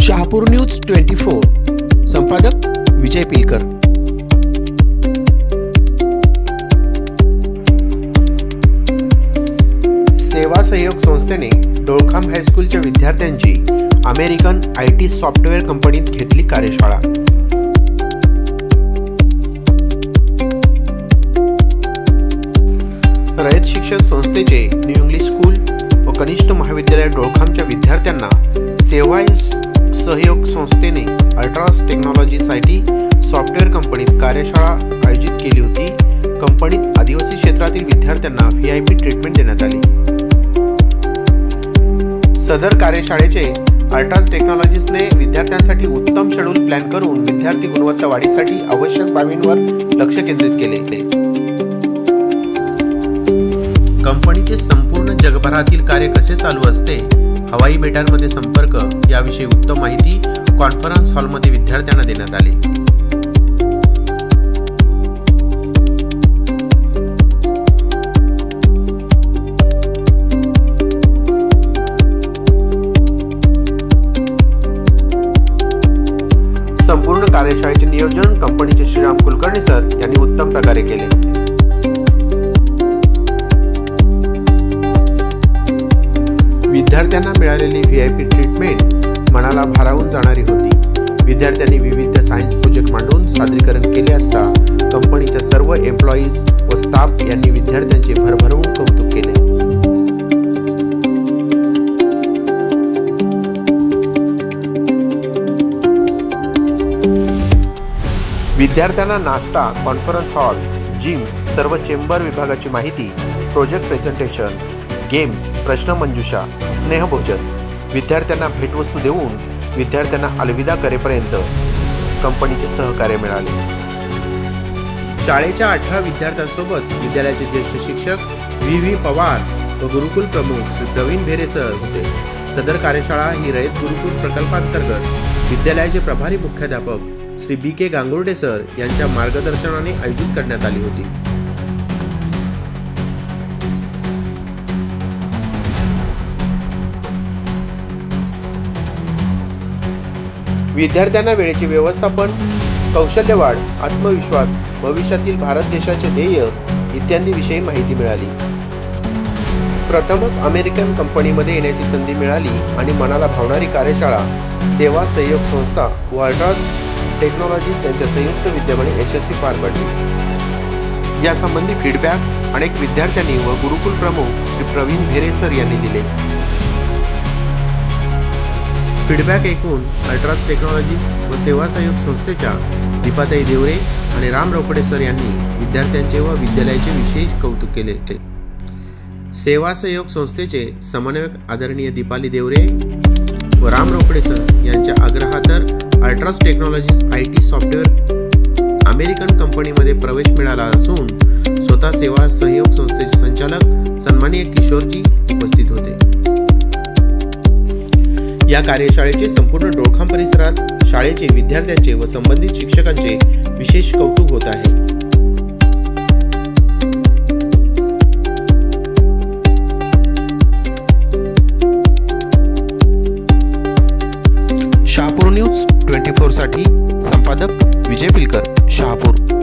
Shahapur news 24 संपादक विजय पिलकर। सेवा सहयोग संस्थेने डोळखाम हायस्कूलच्या विद्यार्थ्यांची अमेरिकन IT सॉफ्टवेअर कंपनीत घेतली कार्यशाळा। रयत शिक्षण संस्थेचे न्यू इंग्लिश स्कूल व कनिष्ठ महाविद्यालय डोळखामच्या विद्यार्थ्यांना सेवा सहयोग संस्थेने अल्ट्रास टेक्नॉलॉजीज IT सॉफ्टवेअर कंपनीत कार्यशाळा आयोजित केली होती। कंपनीत आदिवासी क्षेत्रातील विद्यार्थ्यांना VIP ट्रीटमेंट देण्यात आली। सदर कार्यशाळेचे अल्ट्रास टेक्नॉलॉजीजने विद्यार्थ्यांसाठी उत्तम शेड्यूल प्लॅन करून विद्यार्थी गुणवत्ता वाढीसाठी आवश्यक बाबींवर लक्ष केंद्रित केले। कंपनीचे संपूर्ण जगभरातील कार्य कसे चालू असते, हवाई बेटांमध्ये संपर्क याविषयी उत्तम माहिती कॉन्फरन्स हॉलमध्ये विद्यार्थ्यांना देण्यात आली। संपूर्ण कार्यशाळेचे नियोजन कंपनीचे श्रीराम कुलकर्णी सर यांनी उत्तम प्रकारे केले। विद्यार्थ्यांना मिळालेली VIP ट्रीटमेंट मनाला भारावून जाणारी होती। विद्यार्थ्यांनी विविध सायन्स प्रोजेक्ट मांडून सादरीकरण केले असता कंपनीच्या सर्व एम्प्लॉईज व स्टाफ यांनी विद्यार्थ्यांचे भरभरून कौतुक केले। विद्यार्थ्यांना नाश्ता, कॉन्फरन्स हॉल, जिम, सर्व चेंबर विभागाची माहिती, प्रोजेक्ट प्रेझेंटेशन, गेम्स, प्रश्नमंजुषा, स्नेहभोजन, विद्यार्थ्यांना भेटवस्तू देऊन विद्यार्थ्यांना अलविदा करेपर्यंत कंपनीचे सहकार्य मिळाले। शाळेच्या 18 विद्यार्थ्यांसोबत विद्यालयाचे ज्येष्ठ शिक्षक VV पवार व गुरुकुल प्रमुख श्री प्रवीण भेरे सर होते। सदर कार्यशाळा ही रयत गुरुकुल प्रकल्पांतर्गत विद्यालयाचे प्रभारी मुख्याध्यापक श्री BK गांगुर्डे सर यांच्या मार्गदर्शनाने आयोजित करण्यात आली होती। विद्यार्थ्यांना वेळेचे व्यवस्थापन, कौशल्य वाढ, आत्मविश्वास, भविष्यातील भारत देशाचे ध्येय इत्यादी विषयी माहिती मिळाली। प्रथमच अमेरिकन कंपनीमध्ये येण्याची संधी मिळाली आणि मनाला भावणारी कार्यशाळा सेवा सहयोग संस्था व अल्ट्रास टेक्नॉलॉजीज यांच्या संयुक्त विद्यमाने यशस्वी पार पडली। यासंबंधी फीडबॅक अनेक विद्यार्थ्यांनी व गुरुकुल प्रमुख श्री प्रवीण भेरे सर यांनी दिले। फीडबॅक ऐकून अल्ट्रास टेक्नॉलॉजीज व सेवा सहयोग संस्थेच्या दीपाताई देवरे आणि राम रोकडे सर यांनी विद्यार्थ्यांचे व विद्यालयाचे विशेष कौतुक केले। सेवा सहयोग संस्थेचे समन्वयक आदरणीय दीपाली देवरे व राम रोकडे सर यांच्या आग्रहातर Ultras technologies IT software American कंपनीमध्ये प्रवेश मिळाला असून स्वतः सेवा सहयोग संस्थेचे संचालक सन्माननीय किशोरजी उपस्थित होते। या कार्यशाळेचे संपूर्ण डोळखाम परिसरात शाळेचे, विद्यार्थ्यांचे व संबंधित शिक्षकांचे विशेष कौतुक होत आहे। शहापूर न्यूज 24 साठी संपादक विजय पिलकर, शहापूर।